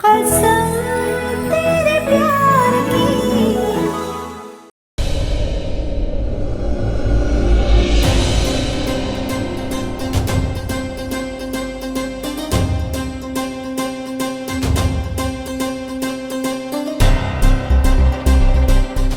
कसम तेरे प्यार की।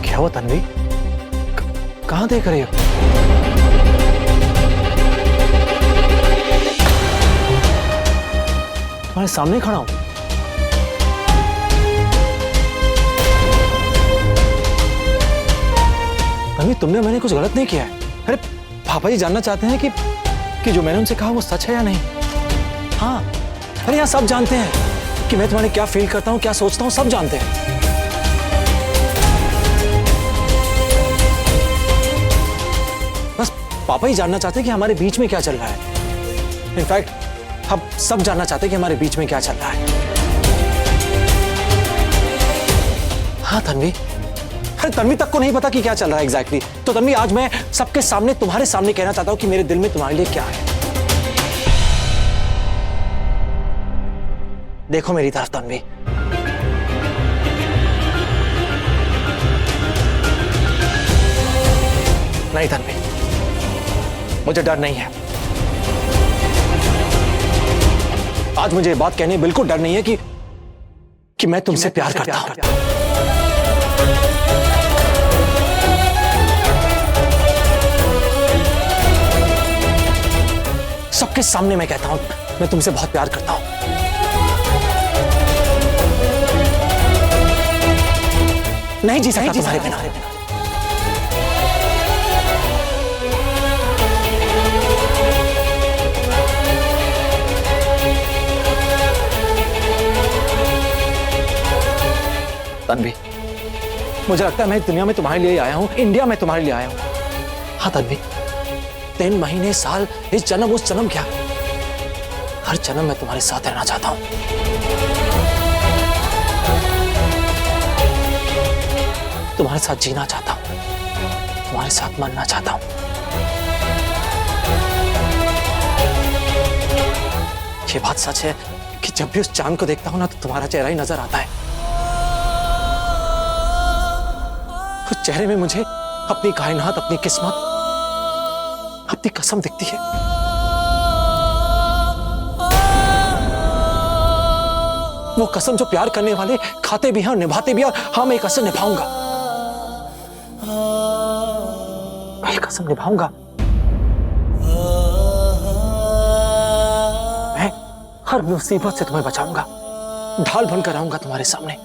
क्या हुआ तन्वी? कहां देख रही हो? तुम्हारे सामने खड़ा हूं। तन्वी, तुमने मैंने कुछ गलत नहीं किया है। अरे पापा जी जानना चाहते हैं कि जो मैंने उनसे कहा वो सच है या नहीं। हाँ, अरे यहाँ सब जानते हैं कि मैं तुम्हारे क्या फील करता हूँ, क्या सोचता हूँ, सब जानते हैं। बस पापा ही जानना चाहते हैं कि हमारे बीच में क्या चल रहा है। इनफैक्ट हम सब जानना चाहते हैं कि हमारे बीच में क्या चल रहा है। हाँ तन्वी, अरे तन्वी तक को नहीं पता कि क्या चल रहा है एग्जैक्टली। तो तन्वी, आज मैं सबके सामने, तुम्हारे सामने कहना चाहता हूं कि मेरे दिल में तुम्हारे लिए क्या है। देखो मेरी तरफ तन्वी। नहीं तन्वी, मुझे डर नहीं है। आज मुझे ये बात कहने बिल्कुल डर नहीं है कि मैं तुमसे प्यार करता हूं। सबके सामने मैं कहता हूं मैं तुमसे बहुत प्यार करता हूं। नहीं जी सकता तुम्हारे बिना। तन्वी, मुझे लगता है मैं दुनिया में तुम्हारे लिए आया हूं, इंडिया में तुम्हारे लिए आया हूं। हाँ तन्वी, 3 महीने, साल, इस जन्म उस जन्म, क्या हर जन्म मैं तुम्हारे साथ रहना चाहता हूं। तुम्हारे साथ जीना चाहता हूं, तुम्हारे साथ मरना चाहता हूं। ये बात सच है कि जब भी उस चांद को देखता हूं ना, तो तुम्हारा चेहरा ही नजर आता है। उस चेहरे में मुझे अपनी कायनात, अपनी किस्मत, अपनी कसम दिखती है। वो कसम जो प्यार करने वाले खाते भी हैं और निभाते भी हैं। और हाँ, मैं ये कसम निभाऊंगा, मैं ये कसम निभाऊंगा। मैं हर मुसीबत से तुम्हें बचाऊंगा, ढाल बनकर आऊंगा तुम्हारे सामने,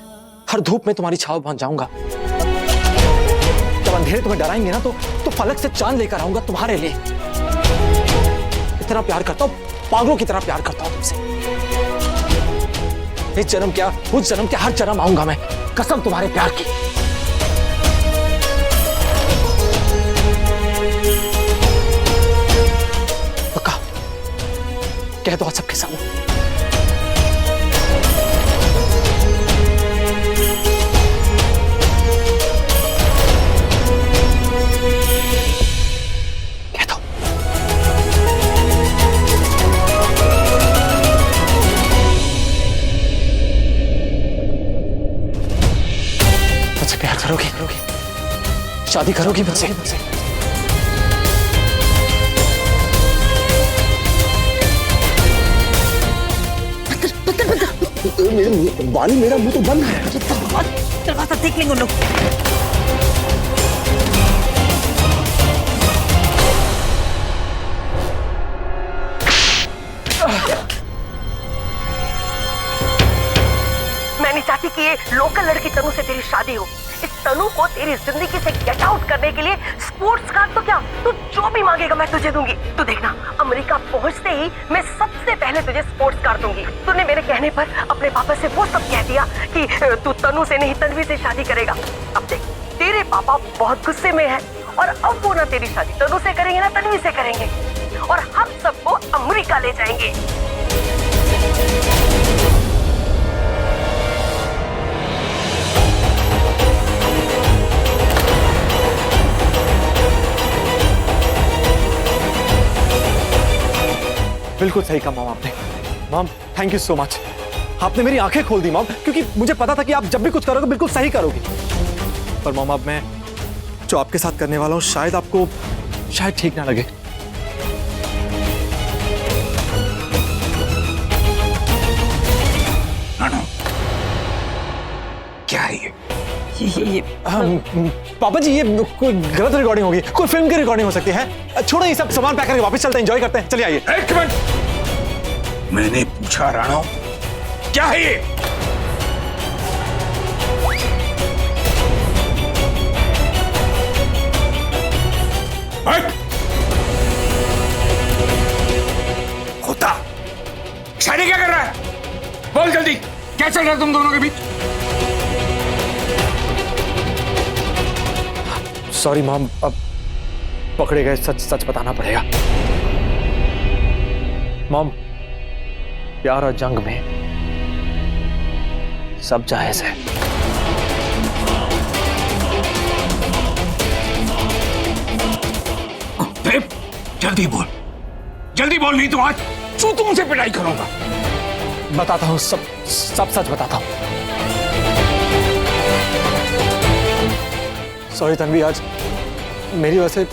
हर धूप में तुम्हारी छाव बन जाऊंगा। जब अंधेरे तुम्हें डराएंगे ना, तो फलक से चांद लेकर आऊंगा तुम्हारे लिए। इतना प्यार करता हूं, पागलों की तरह प्यार करता हूं तुमसे। इस जन्म क्या, उस जन्म क्या, हर जन्म आऊंगा मैं, कसम तुम्हारे प्यार की। पक्का कह दो सबके सामने। करोगी, शादी करोगी मुझसे? वाली, मेरा मुंह तो बंद है। दरवाजा देख लेंगे लोग। मैं नहीं चाहती कि ये लोकल लड़की तनु से तेरी शादी हो। इस तनु को तेरी जिंदगी से गेट आउट करने के लिए स्पोर्ट्स कार तो क्या, तू जो भी मांगेगा मैं तुझे दूंगी। तू देखना, अमेरिका पहुंचते ही मैं सबसे पहले तुझे स्पोर्ट्स कार दूंगी। तूने मेरे कहने पर अपने पापा से वो सब कह दिया कि तू तनु से नहीं तन्वी से शादी करेगा। अब देख, तेरे पापा बहुत गुस्से में है और अब वो ना तेरी शादी तनु से करेंगे ना तन्वी से करेंगे, और हम सबको अमेरिका ले जाएंगे। बिल्कुल सही कहा मॉम आपने। Mom, thank you so much. आपने मेरी आंखें खोल दी मॉम, क्योंकि मुझे पता था कि आप जब भी कुछ करोगे बिल्कुल सही करोगे। पर मॉम अब मैं जो आपके साथ करने वाला हूं शायद आपको शायद ठीक ना लगे। क्या है ये? पापा जी, ये कोई गलत रिकॉर्डिंग होगी, कोई फिल्म की रिकॉर्डिंग हो सकती है। छोड़ो ये सब, सामान पैक करके वापस चलते हैं, एंजॉय करते हैं। चलिए आइए। एक मिनट, मैंने पूछा राणा, क्या है ये? होता शादी क्या कर रहा है? बोल जल्दी, क्या चल रहा है तुम दोनों के बीच? सॉरी मॉम, अब पकड़े गए, सच सच बताना पड़ेगा। मॉम, प्यार और जंग में सब जायज है। देव, जल्दी बोल, जल्दी बोल, नहीं तो आज जूतों से पिटाई करूंगा। बताता हूँ, सब सब सच बताता हूँ। सॉरी तन्वी, आज मेरी वजह से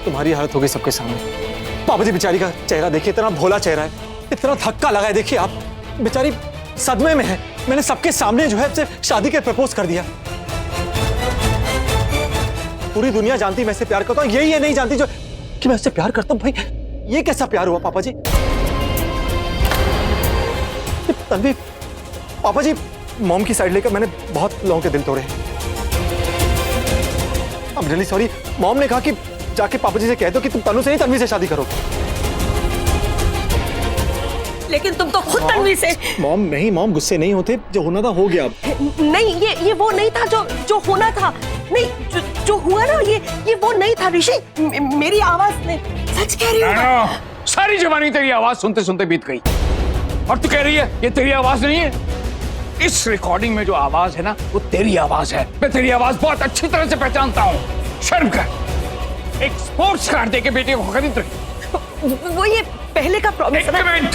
तुम्हारी हालत हो गई सबके सामने। पापा जी बेचारी का चेहरा देखिए, इतना भोला चेहरा है, इतना धक्का लगा है। देखिए आप, बेचारी सदमे में है। मैंने सबके सामने जो है सिर्फ शादी के प्रपोज कर दिया। पूरी दुनिया जानती मैं इससे प्यार करता हूँ, यही ये नहीं जानती जो कि मैं इससे प्यार करता हूँ। भाई ये कैसा प्यार हुआ पापा जी? तन्वी, पापा जी, मॉम की साइड लेकर मैंने बहुत लोगों के दिल तोड़े। I'm really sorry। मॉम ने कहा कि जाके पापा जी से कह दो कि तुम तनु से नहीं तन्वी से शादी करो। लेकिन तुम तो खुद तन्वी से। मॉम नहीं, मॉम गुस्से नहीं होते, जो होना था हो गया। नहीं, ये वो नहीं था जो होना था। नहीं, जो हुआ ना, ये वो नहीं था ऋषि। मेरी आवाज ने, सच कह रही हूँ। सारी जवानी तेरी आवाज सुनते सुनते बीत गई, और तू कह रही है ये तेरी आवाज नहीं है। इस रिकॉर्डिंग में जो आवाज है ना, वो तेरी आवाज है। मैं तेरी आवाज बहुत अच्छी तरह से पहचानता हूँ। शर्म कर, एक स्पोर्ट्स कार दे के बेटे को खरीद रही। वो ये पहले का प्रॉमिस है ना।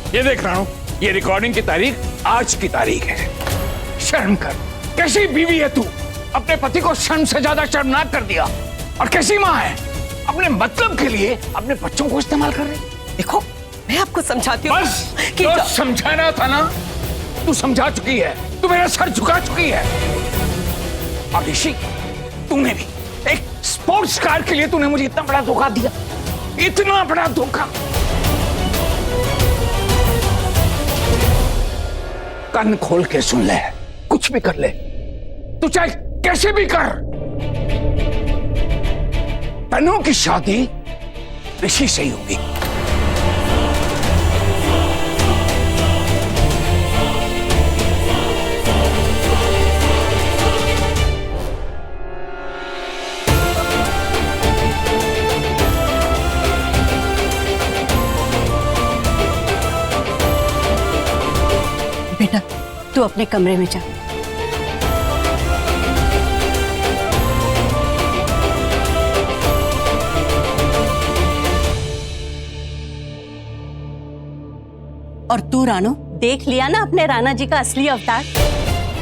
ये देख रहा हूँ, ये रिकॉर्डिंग की तारीख आज की तारीख है। शर्म कर, कैसी बीवी है तू? अपने पति को शर्म से ज्यादा शर्मनाक कर दिया। और कैसी माँ है, अपने मतलब के लिए अपने बच्चों को इस्तेमाल कर रही। देखो, मैं आपको समझाती हूँ बस कि तो समझाना था ना, तू समझा चुकी है, तू मेरा सर झुका चुकी है। और ऋषि, तूने भी एक स्पोर्ट्स कार के लिए तूने मुझे इतना बड़ा धोखा दिया, इतना बड़ा धोखा। कान खोल के सुन ले, कुछ भी कर ले, तू चाहे कैसे भी कर, तनु की शादी ऋषि से ही होगी। बेटा, तू अपने कमरे में जा। और तू रानू, देख लिया ना अपने राणा जी का असली अवतार।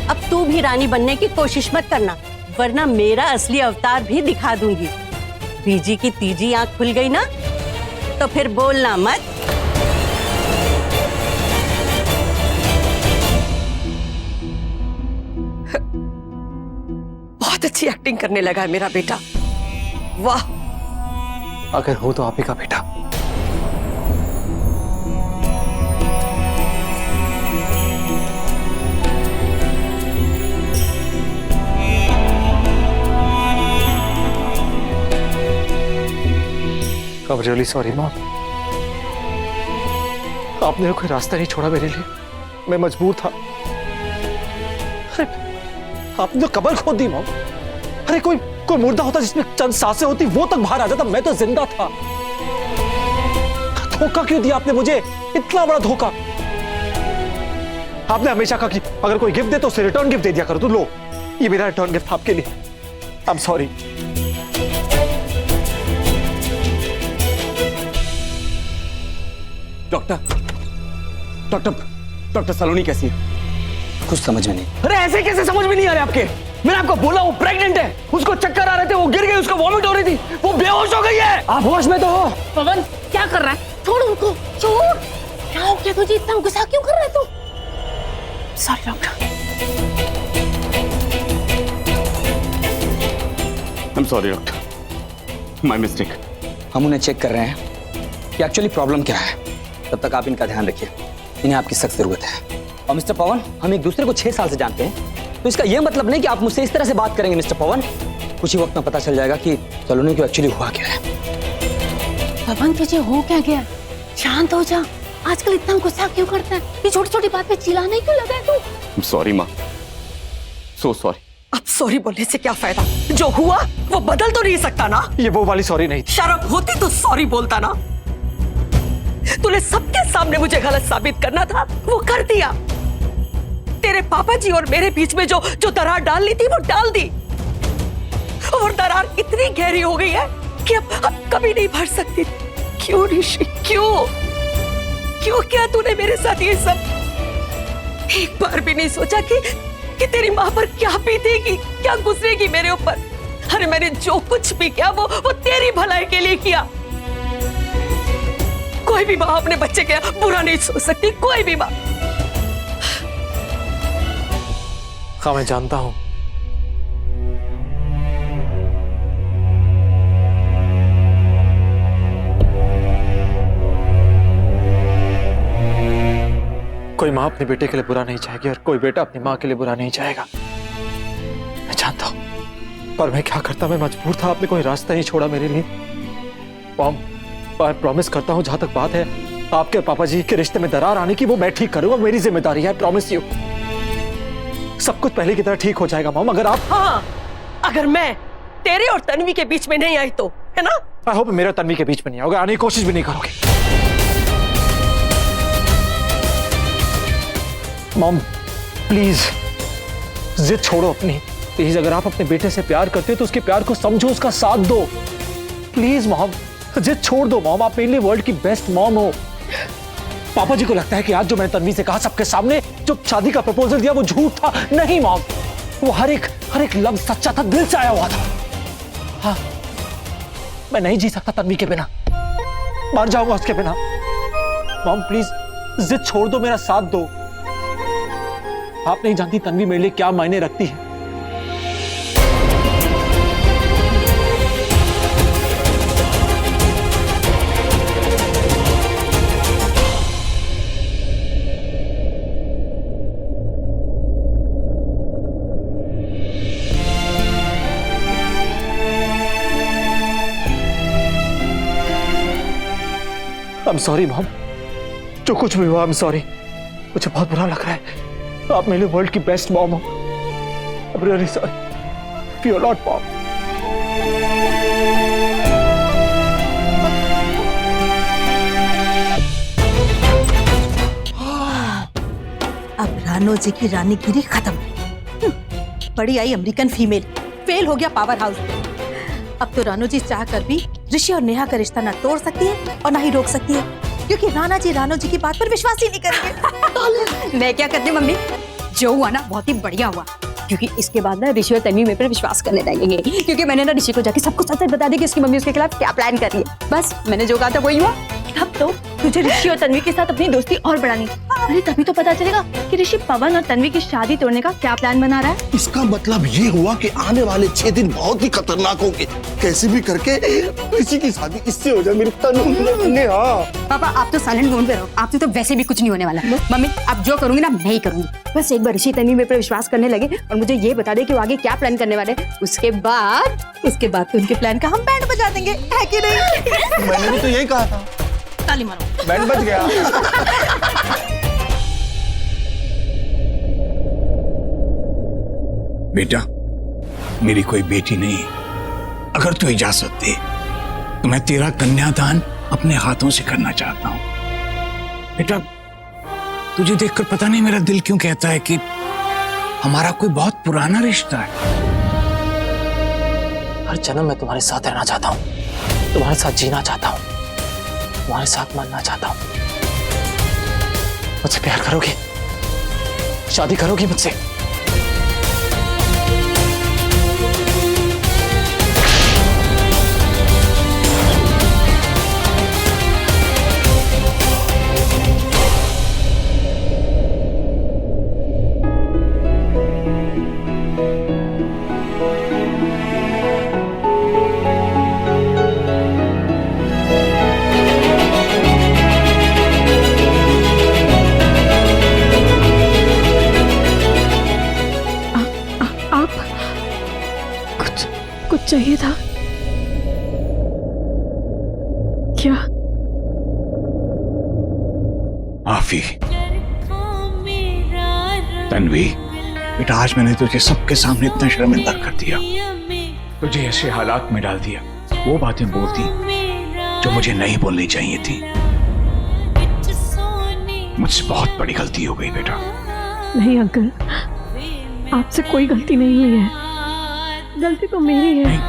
अब तू भी रानी बनने की कोशिश मत करना, वरना मेरा असली अवतार भी दिखा दूंगी। बीजी की तीजी आंख खुल गई ना, तो फिर बोलना मत। बहुत अच्छी एक्टिंग करने लगा है मेरा बेटा, वाह। अगर हो तो आप ही का बेटा। I'm really sorry मॉम, आपने कोई रास्ता नहीं छोड़ा मेरे लिए, मैं मजबूर था। अरे आपने तो कब्र खोद दी मॉम। अरे कोई मुर्दा होता जिसमें चंद सांसें होती, वो तक बाहर आ जाता, मैं तो जिंदा था। धोखा क्यों दिया आपने मुझे, इतना बड़ा धोखा? आपने हमेशा कहा कि अगर कोई गिफ्ट दे तो उसे रिटर्न गिफ्ट दे दिया करो। तो लो, ये मेरा रिटर्न गिफ्ट आपके लिए। I am sorry. Doctor, doctor Saloni कैसी है? कुछ समझ में नहीं। अरे ऐसे कैसे समझ में नहीं आ रहे आपके? मैंने आपको बोला वो प्रेग्नेंट है, उसको चक्कर आ रहे थे, वो गिर गई, उसको वॉमिट हो रही थी, वो बेहोश हो गई है। आप होश में तो हो? पवन क्या कर रहा है? छोड़ उनको, छोड़। क्या हो गया तुझे? इतना गुस्सा क्यों कर रहा है तू? Sorry doctor. I am sorry doctor, my mistake. हम उन्हें चेक कर रहे हैं कि एक्चुअली प्रॉब्लम क्या है। तब तक आप इनका ध्यान रखिए, इन्हें आपकी सख्त जरूरत है। और मिस्टर पवन, हम एक दूसरे को 6 साल से जानते हैं, तो इसका यह मतलब नहीं कि आप मुझसे इस तरह से बात करेंगे मिस्टर पवन। कुछ ही वक्त में पता चल जाएगा कि सलोनी को एक्चुअली हुआ क्या है। पवन तुझे हो क्या गया? शांत हो जा। आजकल इतना गुस्सा क्यों करता है? ये छोटी छोटी बात पे चिल्लाने क्यों लगा है तू? सॉरी माँ, सो सॉरी। अब सॉरी बोलने से क्या फायदा? जो हुआ वो बदल तो नहीं सकता ना। ये वो वाली सॉरी नहीं थी। शर्म होती तो सॉरी बोलता ना। तूने सबके सामने मुझे गलत साबित करना था, वो कर दिया। तेरे पापा जी और मेरे बीच में जो दरार डालनी थी वो डाल दी, और दरार इतनी गहरी हो गई है कि अब कभी नहीं भर सकती। क्यों ऋषि, क्यों क्यों किया तूने मेरे साथ ये सब? एक बार भी नहीं सोचा कि तेरी माँ पर क्या बीतेगी, क्या गुजरेगी मेरे ऊपर। अरे मैंने जो कुछ भी किया वो तेरी भलाई के लिए किया। कोई भी माँ अपने बच्चे का बुरा नहीं सोच सकती, कोई भी माँ। हाँ मैं जानता हूं, कोई माँ अपने बेटे के लिए बुरा नहीं चाहेगी और कोई बेटा अपनी माँ के लिए बुरा नहीं चाहेगा। मैं जानता हूं, पर मैं क्या करता, मैं मजबूर था। आपने कोई रास्ता नहीं छोड़ा मेरे लिए। मॉम, मैं प्रॉमिस करता हूं, जहां तक बात है आपके पापा जी के रिश्ते में दरार आने की, वो मैं ठीक करूंगा, मेरी जिम्मेदारी है। प्रॉमिस यू, सब कुछ पहले की तरह ठीक हो जाएगा मॉम, अगर आप। हाँ, अगर मैं तेरे और तन्वी के बीच में नहीं आई तो, है ना? आई होप मेरा तन्वी के बीच में नहीं होगा, आने की कोशिश भी नहीं करोगे। मॉम प्लीज जिद छोड़ो अपनी, प्लीज। अगर आप अपने बेटे से प्यार करते हो तो उसके प्यार को समझो, उसका साथ दो। प्लीज मॉम, जिद छोड़ दो मॉम। आप मेरे लिए वर्ल्ड की बेस्ट मॉम हो। पापा जी को लगता है कि आज जो मैंने तन्वी से कहा सबके सामने, जो शादी का प्रपोजल दिया, वो झूठ था। नहीं मॉम, वो हर एक लफ्ज सच्चा था, दिल से आया हुआ था। हाँ, मैं नहीं जी सकता तन्वी के बिना, मर जाऊंगा उसके बिना। मॉम प्लीज जिद छोड़ दो, मेरा साथ दो। आप नहीं जानती तन्वी मेरे लिए क्या मायने रखती है। I'm sorry मॉम, जो कुछ भी हुआ I'm sorry। मुझे बहुत बुरा लग रहा है। आप मेरे लिए वर्ल्ड की बेस्ट मॉम हो। I'm really sorry. Feel a lot, mom. अब रानो जी की रानीगिरी खत्म। बड़ी आई अमेरिकन फीमेल, फेल हो गया पावर हाउस। अब तो रानो जी चाह कर भी ऋषि और नेहा का रिश्ता ना तोड़ सकती है और ना ही रोक सकती है, क्योंकि रानो जी की बात पर विश्वास ही नहीं करेंगे। मैं क्या करती मम्मी, जो हुआ ना बहुत ही बढ़िया हुआ, क्योंकि इसके बाद ना ऋषि और तन्वी मेरे पर विश्वास करने लगेंगे, क्योंकि मैंने ना ऋषि को जाके सब कुछ सच बता दी कि उसकी मम्मी उसके खिलाफ क्या प्लान कर रही है। बस मैंने जो कहा था वही हुआ। तब तो तुझे ऋषि और तन्वी के साथ अपनी दोस्ती और बढ़ानी। अरे तभी तो पता चलेगा कि ऋषि पवन और तन्वी की शादी तोड़ने का क्या प्लान बना रहा है। इसका मतलब ये हुआ कि आने वाले 6 दिन बहुत ही खतरनाक होंगे। कैसे भी करके ऋषि की शादी इससे हो जाए, मेरी तन्वी। नेहा, पापा आप तो साइलेंट मोड पे रहो, आपसे तो वैसे भी कुछ नहीं होने वाला। मम्मी अब जो करूंगी ना मैं ही करूंगी। बस एक बार ऋषि तन्वी मेरे पर विश्वास करने लगे और मुझे ये बता दे कि वो आगे क्या प्लान करने वाले, उसके बाद तो उनके प्लान का हम बैंड बजा देंगे, है कि नहीं? मैंने भी तो यही कहा था। ताली मारो। बैंड बज गया। बेटा, मेरी कोई बेटी नहीं, अगर तू इजाजत दे तो मैं तेरा कन्यादान अपने हाथों से करना चाहता हूं। बेटा, तुझे देखकर पता नहीं मेरा दिल क्यों कहता है कि हमारा कोई बहुत पुराना रिश्ता है। हर जन्म मैं तुम्हारे साथ रहना चाहता हूँ, तुम्हारे साथ जीना चाहता हूँ, तुम्हारे साथ मरना चाहता हूँ। मुझसे प्यार करोगी? शादी करोगी मुझसे? कुछ चाहिए था क्या? आफी, तन्वी, बेटा आज मैंने तुझे सबके सामने इतना शर्मिंदा कर दिया, तुझे ऐसे हालात में डाल दिया, वो बातें बोल दी जो मुझे नहीं बोलनी चाहिए थी। मुझसे बहुत बड़ी गलती हो गई बेटा। नहीं अंकल, आपसे कोई गलती नहीं हुई है, गलती तो मेरी है। नहीं,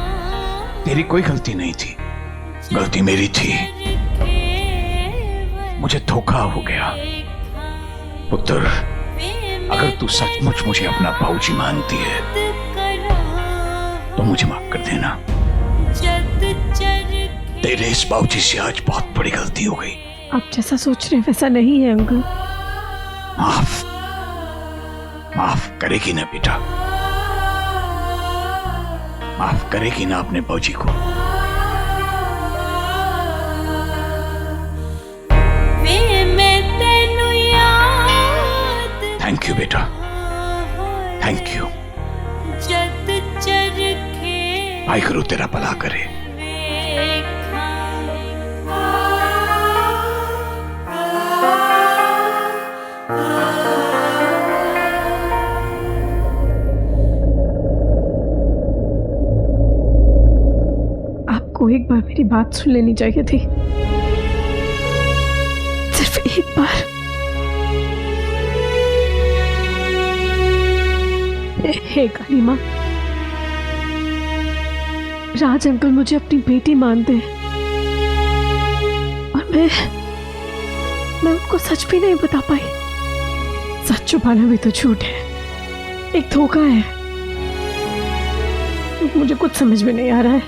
तेरी कोई गलती नहीं थी, गलती मेरी थी। मुझे धोखा हो गया। पुत्र, अगर तू सचमुच मुझे अपना बाबूजी मानती है तो मुझे माफ कर देना। तेरे इस बाबूजी से आज बहुत बड़ी गलती हो गई। आप जैसा सोच रहे हैं वैसा नहीं है अंकल। माफ करेगी ना बेटा? माफ करेगी ना अपने बाबूजी को? थैंक यू बेटा, थैंक यू। भाई करो तेरा भला करे। आपको एक बार मेरी बात सुन लेनी चाहिए थी, सिर्फ एक बार। हे काली माँ, राज अंकल मुझे अपनी बेटी मानते हैं और मैं उनको सच भी नहीं बता पाई। सच छुपाना भी तो झूठ है, एक धोखा है। मुझे कुछ समझ में नहीं आ रहा है,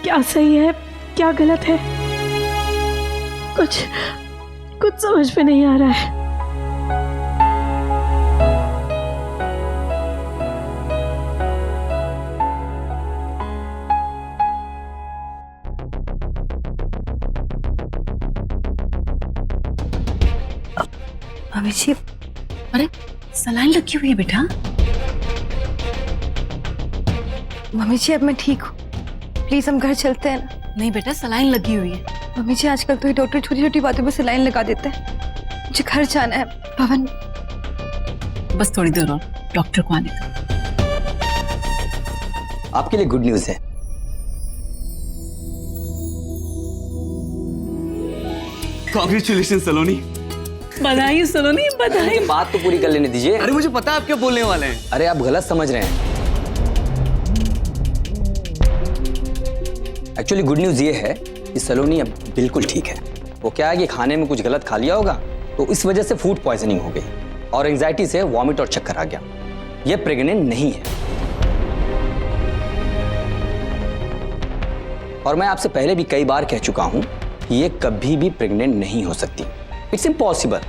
क्या सही है क्या गलत है, कुछ समझ में नहीं आ रहा है। मम्मी जी, अरे सलाइन लगी हुई है बेटा। मम्मी जी अब मैं ठीक हूँ, प्लीज हम घर चलते हैं ना। नहीं बेटा, सलाइन लगी हुई है। मम्मी जी आजकल तो ये डॉक्टर छोटी छोटी बातों पर सलाइन लगा देते हैं। मुझे घर जाना है। पवन, बस थोड़ी देर और, डॉक्टर को आने दो। आपके लिए गुड न्यूज है। कांग्रेचुलेशन सलोनी। बधाई सलोनी, बधाई। बात तो पूरी कर लेने दीजिए। अरे मुझे पता है आप क्या बोलने वाले हैं। अरे आप गलत समझ रहे हैं। एक्चुअली गुड न्यूज ये है कि सलोनी अब बिल्कुल ठीक है। वो क्या है कि खाने में कुछ गलत खा लिया होगा तो इस वजह से फूड पॉइजनिंग हो गई और एंजाइटी से वॉमिट और चक्कर आ गया। ये प्रेग्नेंट नहीं है और मैं आपसे पहले भी कई बार कह चुका हूं कि ये कभी भी प्रेग्नेंट नहीं हो सकती। It's impossible.